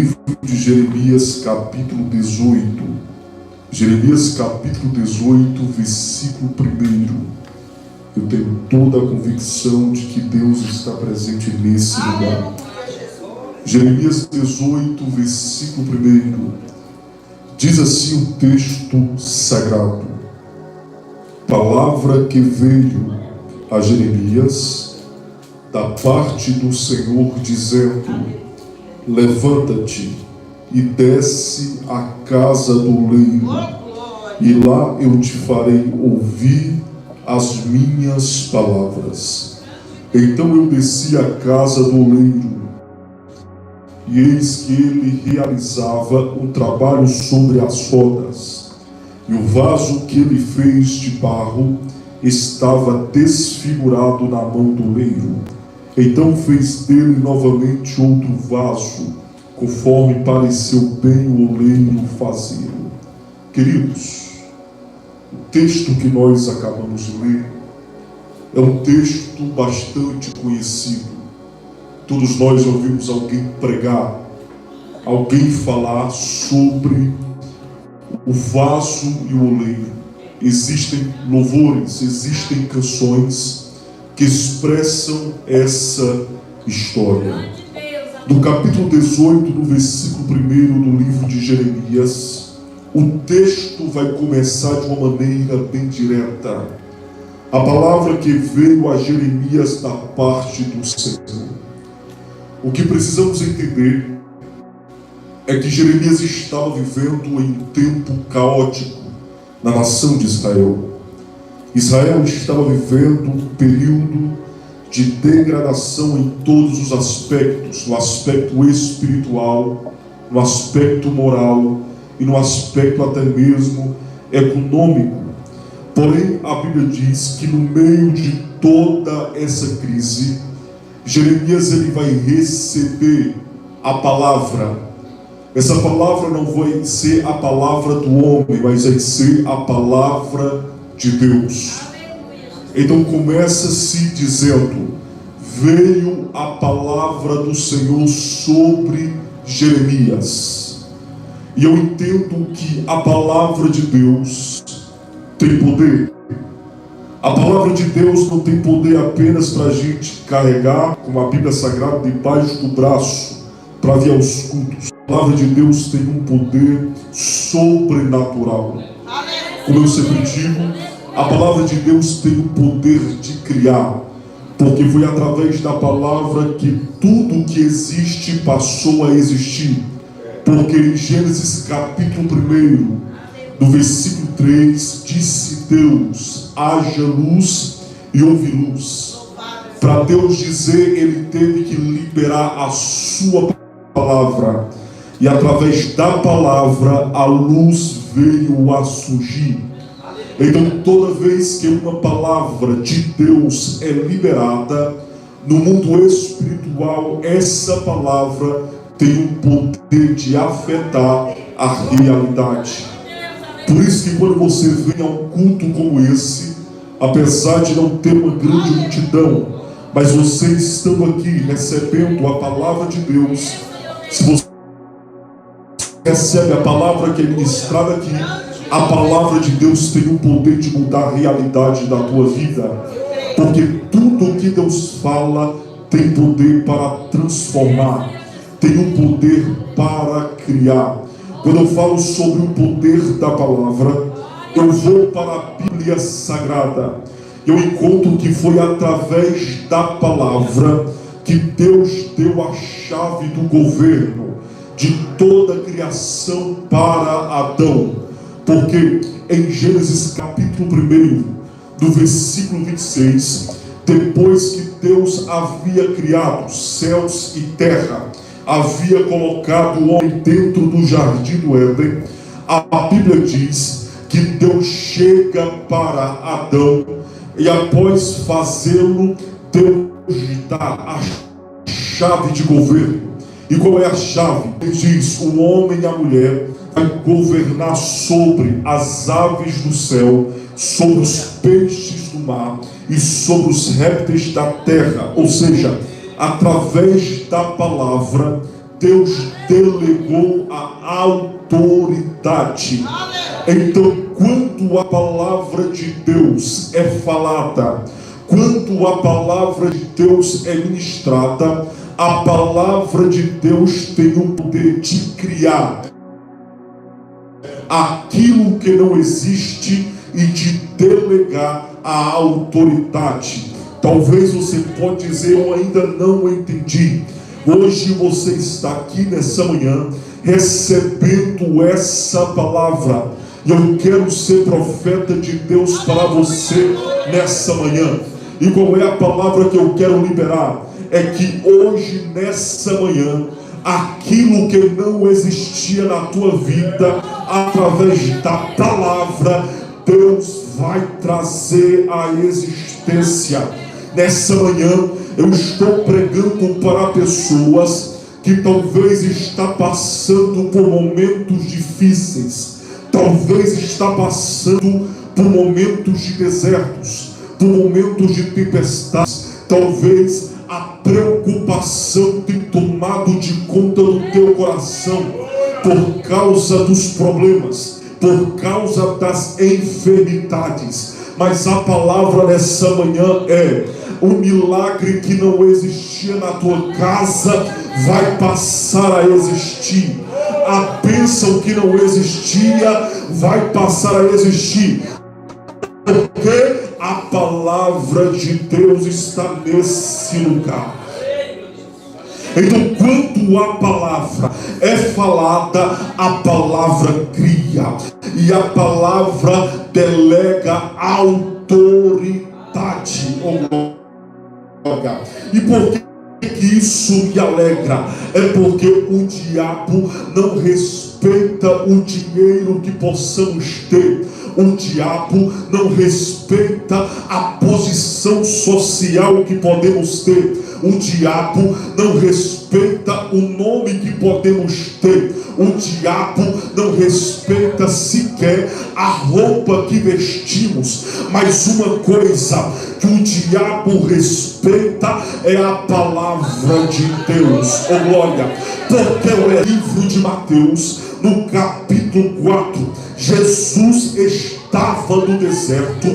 Livro de Jeremias, capítulo 18. Jeremias, capítulo 18, versículo 1. Eu tenho toda a convicção de que Deus está presente nesse lugar. Jeremias 18, versículo 1. Diz assim o texto sagrado: palavra que veio a Jeremias da parte do Senhor, dizendo: levanta-te e desce à casa do leiro, e lá eu te farei ouvir as minhas palavras. Então eu desci à casa do leiro, e eis que ele realizava um trabalho sobre as rodas, e o vaso que ele fez de barro estava desfigurado na mão do leiro. Então fez dele novamente outro vaso, conforme pareceu bem o oleiro fazê-lo. Queridos, o texto que nós acabamos de ler é um texto bastante conhecido. Todos nós ouvimos alguém pregar, alguém falar sobre o vaso e o oleiro. Existem louvores, existem canções que expressam essa história. Do capítulo 18, do versículo 1 do livro de Jeremias, o texto vai começar de uma maneira bem direta. A palavra que veio a Jeremias da parte do Senhor. O que precisamos entender é que Jeremias estava vivendo em um tempo caótico na nação de Israel. Israel estava vivendo um período de degradação em todos os aspectos, no aspecto espiritual, no aspecto moral e no aspecto até mesmo econômico. Porém, a Bíblia diz que no meio de toda essa crise, Jeremias ele vai receber a palavra. Essa palavra não vai ser a palavra do homem, mas vai ser a palavra de Deus. Então começa-se dizendo: veio a palavra do Senhor sobre Jeremias. E eu entendo que a palavra de Deus tem poder. A palavra de Deus não tem poder apenas para a gente carregar, como a Bíblia Sagrada, debaixo do braço, para vir aos cultos. A palavra de Deus tem um poder sobrenatural. Como eu sempre digo, a palavra de Deus tem o poder de criar, porque foi através da palavra que tudo que existe passou a existir. Porque em Gênesis capítulo 1, do versículo 3, disse Deus: haja luz e houve luz. Para Deus dizer, ele teve que liberar a sua palavra, e através da palavra a luz veio a surgir. Então toda vez que uma palavra de Deus é liberada no mundo espiritual, essa palavra tem um poder de afetar a realidade. Por isso que quando você vem a um culto como esse, apesar de não ter uma grande multidão, mas você estando aqui recebendo a palavra de Deus, se você recebe a palavra que é ministrada aqui, a palavra de Deus tem o poder de mudar a realidade da tua vida. Porque tudo o que Deus fala tem poder para transformar, tem um poder para criar. Quando eu falo sobre o poder da palavra, eu vou para a Bíblia Sagrada. Eu encontro que foi através da palavra que Deus deu a chave do governo de toda a criação para Adão. Porque em Gênesis capítulo 1, do versículo 26, depois que Deus havia criado céus e terra, havia colocado o homem dentro do jardim do Éden, a Bíblia diz que Deus chega para Adão e após fazê-lo, Deus dá a chave de governo. E qual é a chave? Ele diz: o homem e a mulher vai governar sobre as aves do céu, sobre os peixes do mar e sobre os répteis da terra. Ou seja, através da palavra, Deus delegou a autoridade. Então, quando a palavra de Deus é falada, quando a palavra de Deus é ministrada, a palavra de Deus tem o poder de criar aquilo que não existe e de delegar a autoridade. Talvez você pode dizer: eu ainda não entendi. Hoje você está aqui nessa manhã recebendo essa palavra. E eu quero ser profeta de Deus para você nessa manhã. E qual é a palavra que eu quero liberar? É que hoje, nessa manhã, aquilo que não existia na tua vida, através da palavra, Deus vai trazer à existência. Nessa manhã, eu estou pregando para pessoas que talvez está passando por momentos difíceis, talvez está passando por momentos de desertos, por momentos de tempestades, talvez a preocupação tem tomado de conta do teu coração por causa dos problemas, por causa das enfermidades. Mas a palavra nessa manhã é: o milagre que não existia na tua casa vai passar a existir. A bênção que não existia vai passar a existir. Porque a palavra de Deus está nesse lugar. Então, quando a palavra é falada, a palavra cria. E a palavra delega autoridade. E por que isso me alegra? É porque o diabo não respeita o dinheiro que possamos ter. O diabo não respeita a posição social que podemos ter. O diabo não respeita o nome que podemos ter. O diabo não respeita sequer a roupa que vestimos. Mas uma coisa que o diabo respeita é a palavra de Deus. Oh glória! Porque o livro de Mateus, no capítulo 4, Jesus estava no deserto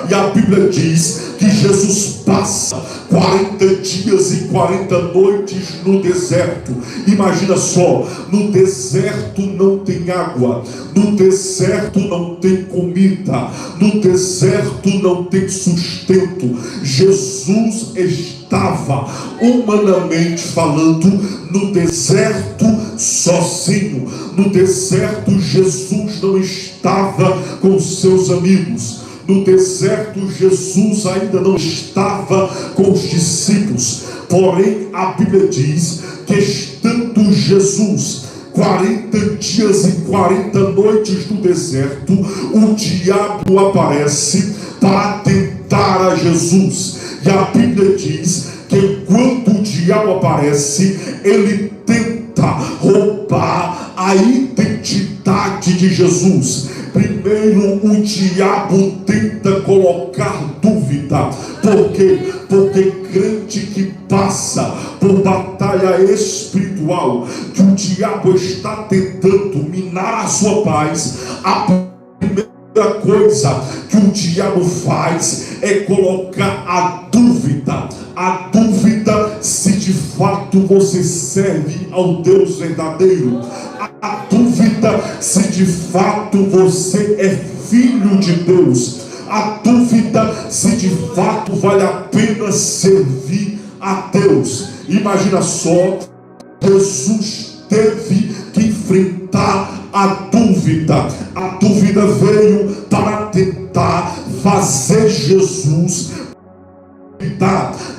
e a Bíblia diz que Jesus passa 40 dias e 40 noites no deserto. Imagina só, no deserto não tem água, no deserto não tem comida, no deserto não tem sustento. Jesus estava, humanamente falando, no deserto sozinho. No deserto Jesus não estava com seus amigos. No deserto Jesus ainda não estava com os discípulos. Porém a Bíblia diz que estando Jesus 40 dias e 40 noites no deserto, o diabo aparece para tentar a Jesus. E a Bíblia diz que quando o diabo aparece, ele tenta roubar a identidade de Jesus. Primeiro, o diabo tenta colocar dúvida. Por quê? Porque crente que passa por batalha espiritual, que o diabo está tentando minar a sua paz, a primeira coisa que o diabo faz é colocar a dúvida. A dúvida se de fato você serve ao Deus verdadeiro. A dúvida se de fato você é filho de Deus. A dúvida se de fato vale a pena servir a Deus. Imagina só, Jesus teve que enfrentar a dúvida. A dúvida veio para tentar fazer Jesus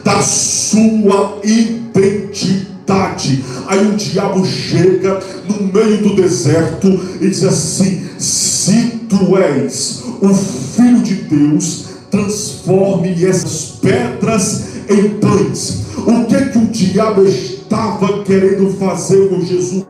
da sua identidade. Aí o diabo chega no meio do deserto e diz assim: se tu és o Filho de Deus, transforme essas pedras em pães. O que o diabo estava querendo fazer com Jesus?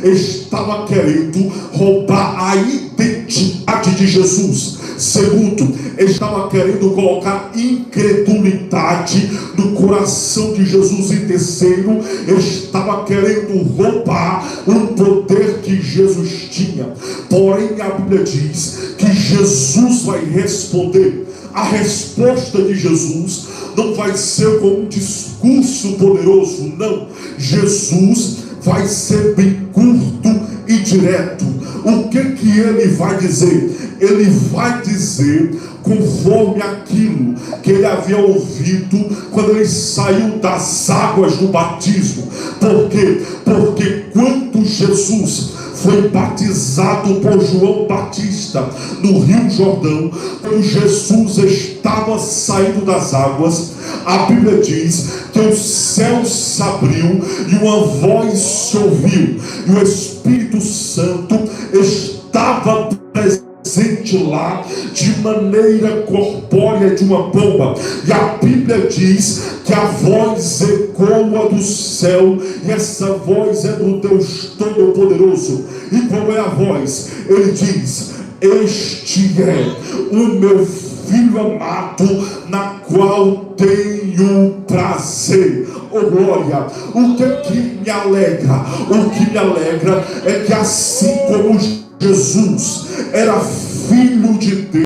Estava querendo roubar a identidade de Jesus. Segundo, estava querendo colocar incredulidade no coração de Jesus. E terceiro, estava querendo roubar o poder que Jesus tinha. Porém, a Bíblia diz que Jesus vai responder. A resposta de Jesus não vai ser com um discurso poderoso, não. Jesus vai ser bem curto e direto. O que ele vai dizer? Ele vai dizer conforme aquilo que ele havia ouvido quando ele saiu das águas do batismo. Por quê? Porque quando Jesus foi batizado por João Batista no Rio Jordão, quando Jesus estava saindo das águas, a Bíblia diz que o céu se abriu e uma voz se ouviu, e o Espírito Santo estava presente lá de maneira corpórea de uma pomba. E a Bíblia diz que a voz ecoa do céu, e essa voz é do Deus Todo-Poderoso. E qual é a voz? Ele diz: este é o meu Filho amado, na qual tenho prazer. Oh glória! O que me alegra? O que me alegra é que assim como Jesus era Filho de Deus,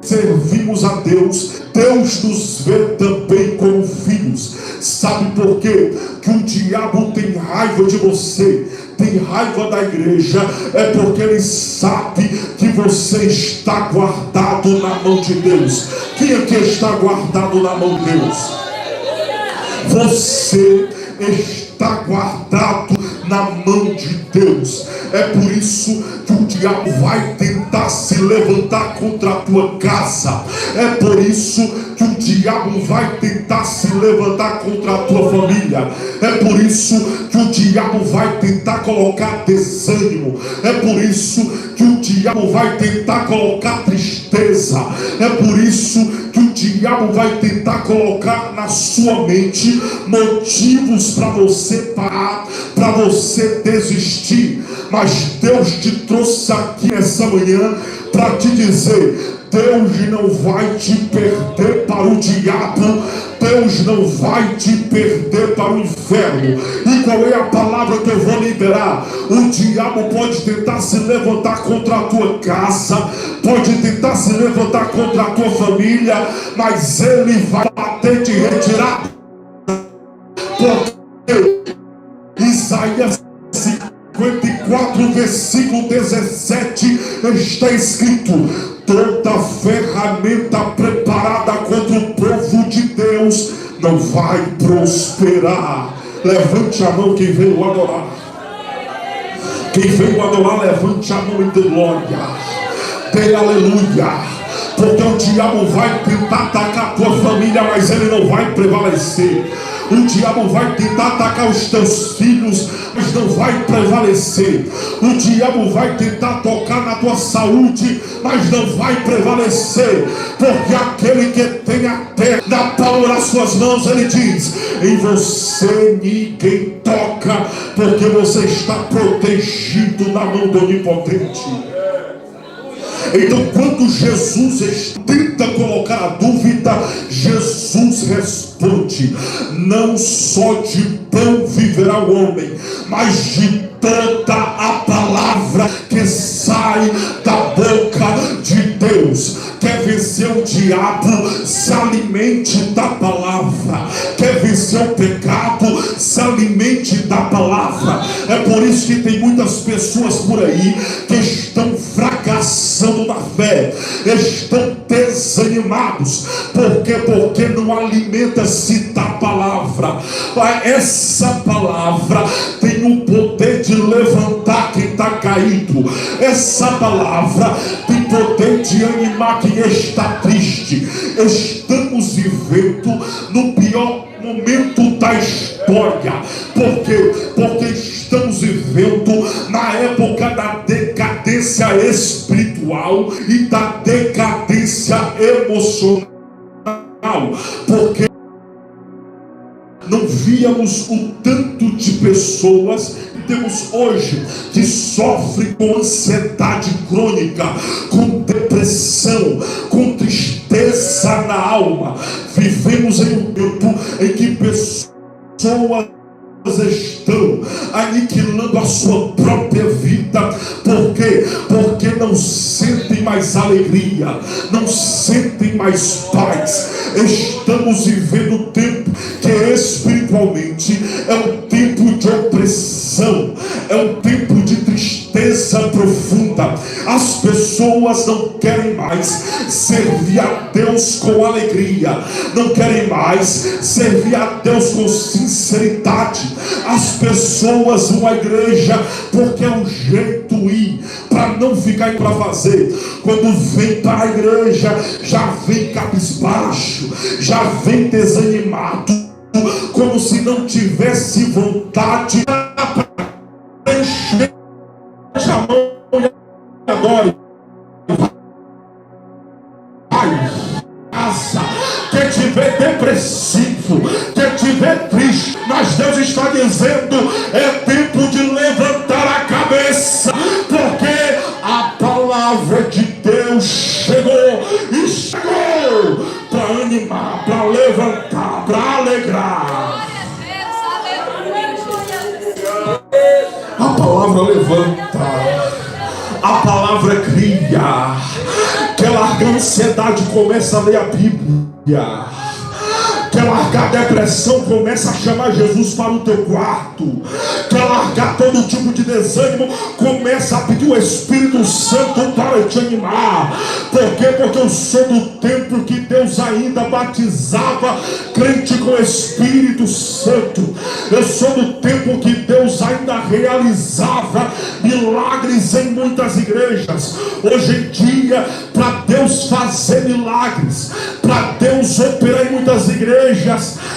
servimos a Deus, Deus nos vê também como filhos. Sabe por quê? Que o diabo tem raiva de você, tem raiva da igreja, é porque ele sabe que você está guardado na mão de Deus. Quem é que está guardado na mão de Deus? Você está guardado na mão de Deus. É por isso que o diabo vai tentar se levantar contra a tua casa. É por isso que o diabo vai tentar se levantar contra a tua família. É por isso que o diabo vai tentar colocar desânimo. É por isso que o diabo vai tentar colocar tristeza. É por isso que o diabo vai tentar colocar na sua mente motivos para você parar, para você desistir. Mas Deus te trouxe aqui essa manhã para te dizer: Deus não vai te perder para o diabo, Deus não vai te perder para o inferno. E qual é a palavra que eu vou liberar? O diabo pode tentar se levantar contra a tua casa, pode tentar se levantar contra a tua família, mas ele vai bater de retirada. Porque Isaías 54, versículo 17 está escrito: toda ferramenta preparada contra o povo de Deus não vai prosperar. Levante a mão quem veio adorar. Quem veio adorar, levante a mão e dê glória. Dê aleluia. Porque o diabo vai tentar atacar a tua família, mas ele não vai prevalecer. O diabo vai tentar atacar os teus filhos, mas não vai prevalecer. O diabo vai tentar tocar na tua saúde, mas não vai prevalecer. Porque aquele que tem a terra na palma das suas mãos, ele diz: em você ninguém toca, porque você está protegido na mão do Onipotente. Então, quando Jesus tenta colocar a dúvida, Jesus responde: não só de pão viverá o homem, mas de toda a palavra que sai da boca de Deus. Quer vencer o diabo? Se alimente da palavra. Quer vencer o pecado? Se alimente da palavra. É por isso que tem muitas pessoas por aí que estão fracassando na fé, estão desanimados. Por quê? Porque não alimenta-se da palavra. Essa palavra tem o poder de levantar quem está caído. Essa palavra tem poder de animar quem está triste. Estamos vivendo no pior momento da história. Por quê? Porque estamos vivendo na época da decadência espiritual e da decadência emocional. Porque não víamos o tanto de pessoas temos hoje que sofre com ansiedade crônica, com depressão, com tristeza na alma. Vivemos em um tempo em que pessoas estão aniquilando a sua própria vida. Por quê? Porque não sentem mais alegria, não sentem mais paz. Estamos vivendo um tempo que espiritualmente é um tempo de opressão, é um tempo de tristeza profunda. As pessoas não querem mais servir a Deus com alegria, não querem mais servir a Deus com sinceridade. As pessoas vão à igreja porque é um jeito ir, para não ficar para fazer. Quando vem para a igreja, já vem cabisbaixo, já vem desanimado, como se não tivesse vontade para encher a mão e agora vai casa. Quem tiver depressivo, quem tiver triste, mas Deus está dizendo: é tempo de levantar a cabeça, porque a palavra de Deus chegou, e chegou para animar, para levantar, para alegrar. A palavra levanta, a palavra cria. Quer largar a ansiedade, começa a ler a Bíblia. Quer largar a depressão, começa a chamar Jesus para o teu quarto. Quer largar todo tipo de desânimo, começa a pedir o Espírito Santo para te animar. Por quê? Porque eu sou do tempo que Deus ainda batizava crente com o Espírito Santo. Eu sou do tempo que Deus ainda realizava milagres em muitas igrejas. Hoje em dia, para Deus fazer milagres, para Deus operar em muitas igrejas,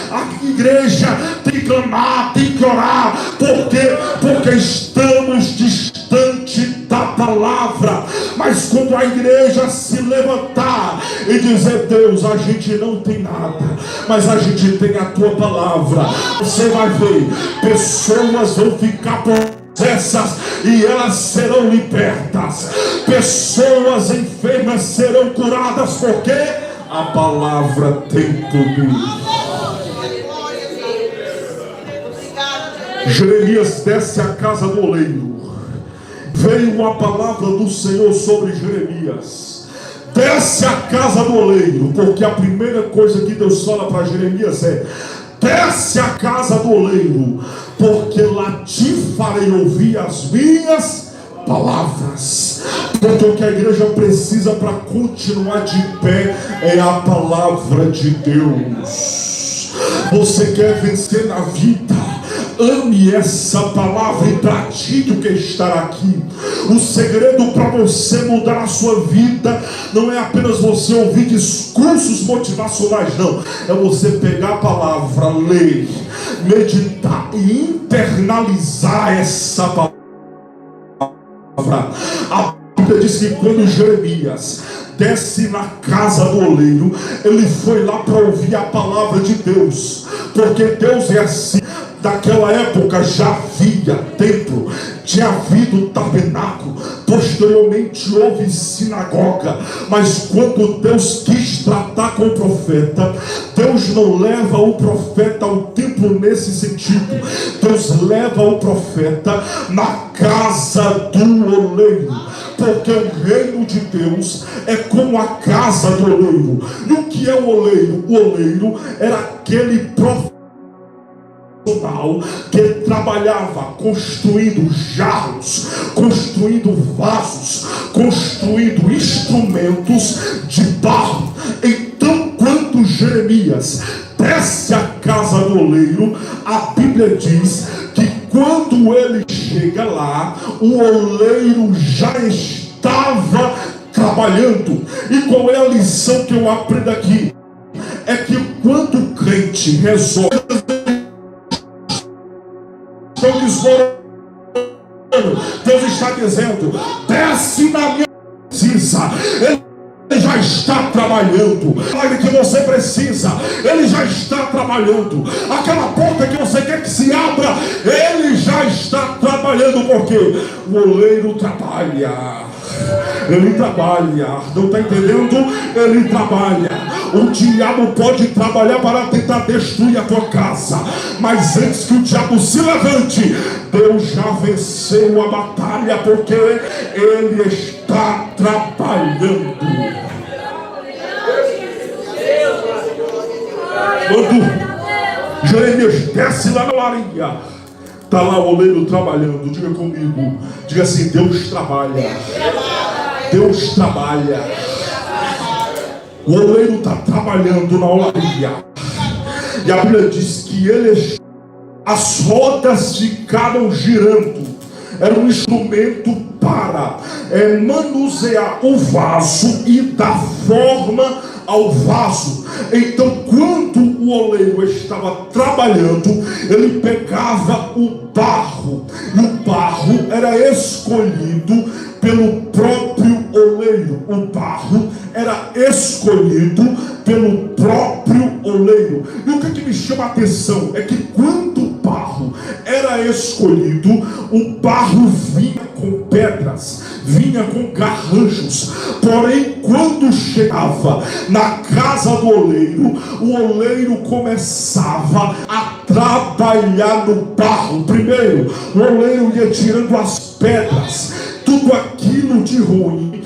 a igreja tem que clamar, tem que orar. Por quê? Porque estamos distante da palavra. Mas quando a igreja se levantar e dizer: Deus, a gente não tem nada, mas a gente tem a tua palavra, você vai ver, pessoas vão ficar possessas e elas serão libertas. Pessoas enfermas serão curadas, porque a palavra tem poder. Jeremias desce à casa do oleiro. Veio a palavra do Senhor sobre Jeremias. Desce à casa do oleiro, porque a primeira coisa que Deus fala para Jeremias é: desce à casa do oleiro, porque lá te farei ouvir as minhas palavras. Porque o que a igreja precisa para continuar de pé é a palavra de Deus. Você quer vencer na vida? Ame essa palavra e pratique o que está aqui. O segredo para você mudar a sua vida não é apenas você ouvir discursos motivacionais, não. É você pegar a palavra, ler, meditar e internalizar essa palavra. A Bíblia diz que quando Jeremias desce na casa do oleiro, ele foi lá para ouvir a palavra de Deus. Porque Deus é assim. Naquela época já havia templo, tinha havido tabernáculo, posteriormente houve sinagoga. Mas quando Deus quis tratar com o profeta, Deus não leva o profeta ao templo nesse sentido. Deus leva o profeta na casa do oleiro, porque o reino de Deus é como a casa do oleiro. E o que é o oleiro? O oleiro era aquele profeta que trabalhava construindo jarros, construindo vasos, construindo instrumentos de barro. Então, quando Jeremias desce à casa do oleiro, a Bíblia diz que quando ele chega lá, o oleiro já estava trabalhando. E qual é a lição que eu aprendo aqui? É que quando o crente resolve Deus está dizendo: desce na minha precisa. Ele já está trabalhando. Aquilo que você precisa, Ele já está trabalhando. Aquela porta que você quer que se abra, Ele já está trabalhando. Porque o oleiro trabalha. Ele trabalha, não está entendendo? Ele trabalha. O diabo pode trabalhar para tentar destruir a tua casa, mas antes que o diabo se levante, Deus já venceu a batalha, porque Ele está trabalhando. Quando Jeremias desce lá na larinha, está lá o oleiro trabalhando. Diga comigo, diga assim: Deus trabalha. Deus trabalha. O oleiro está trabalhando na olaria. E a Bíblia diz que as rodas ficaram girando. Era um instrumento para manusear o vaso e dar forma ao vaso. Então, quando o oleiro estava trabalhando, ele pegava o barro, e o barro era escolhido pelo próprio oleiro. O barro era escolhido pelo próprio oleiro. E o que me chama a atenção é que quando o barro era escolhido, o barro vinha com pedras, vinha com garranchos. Porém, quando chegava na casa do oleiro, o oleiro começava a trabalhar no barro. Primeiro, o oleiro ia tirando as pedras, tudo aquilo de ruim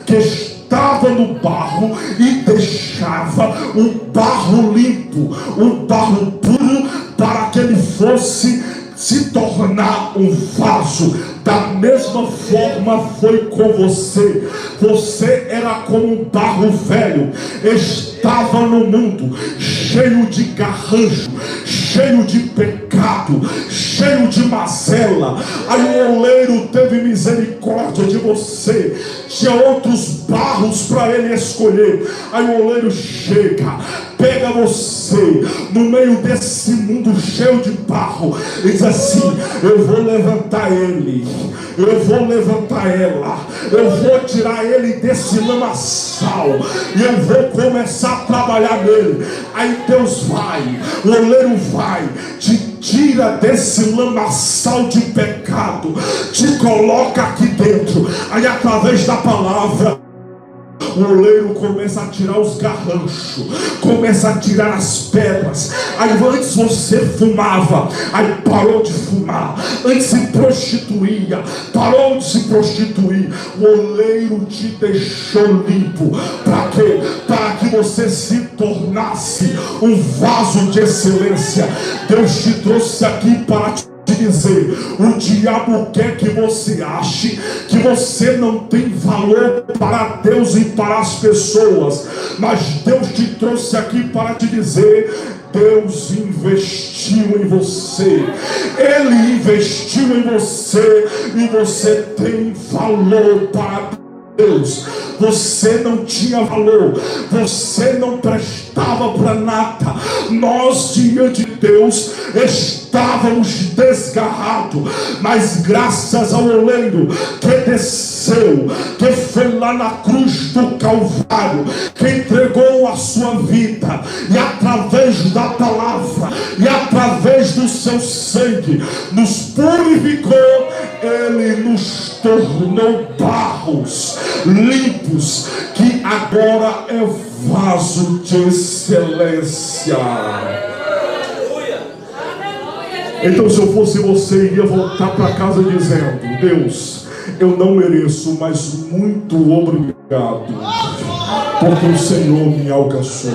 que estava no barro, e deixava o barro limpo, o barro puro, para que ele fosse se tornar um vaso. Da mesma forma foi com você. Você era como um barro velho, estava no mundo cheio de garrancho, cheio de pecado, cheio de mazela. Aí o oleiro teve misericórdia de você. Tinha outros barros para ele escolher. Aí o oleiro chega, pega você no meio desse mundo cheio de barro e diz assim: eu vou levantar ele, eu vou levantar ela, eu vou tirar ele desse lamaçal e eu vou começar a trabalhar nele. Aí Deus vai, o oleiro vai, te tira desse lamaçal de pecado, te coloca aqui dentro. Aí através da palavra, o oleiro começa a tirar os garranchos, começa a tirar as pedras. Aí antes você fumava, aí parou de fumar. Antes se prostituía, parou de se prostituir. O oleiro te deixou limpo. Para quê? Para que você se tornasse um vaso de excelência. Deus te trouxe aqui para te dizer: o diabo quer que você ache que você não tem valor para Deus e para as pessoas, mas Deus te trouxe aqui para te dizer: Deus investiu em você, Ele investiu em você, e você tem valor para Deus. Você não tinha valor, você não prestava para nada. Nós diante de Deus estávamos desgarrados, mas graças ao oleiro que desceu, que foi lá na cruz do Calvário, que entregou a sua vida, e através da palavra e através do seu sangue nos purificou, Ele nos tornou barros limpos, que agora é vaso de excelência. Então, se eu fosse você, iria voltar para casa dizendo: Deus, eu não mereço, mas muito obrigado, porque o Senhor me alcançou.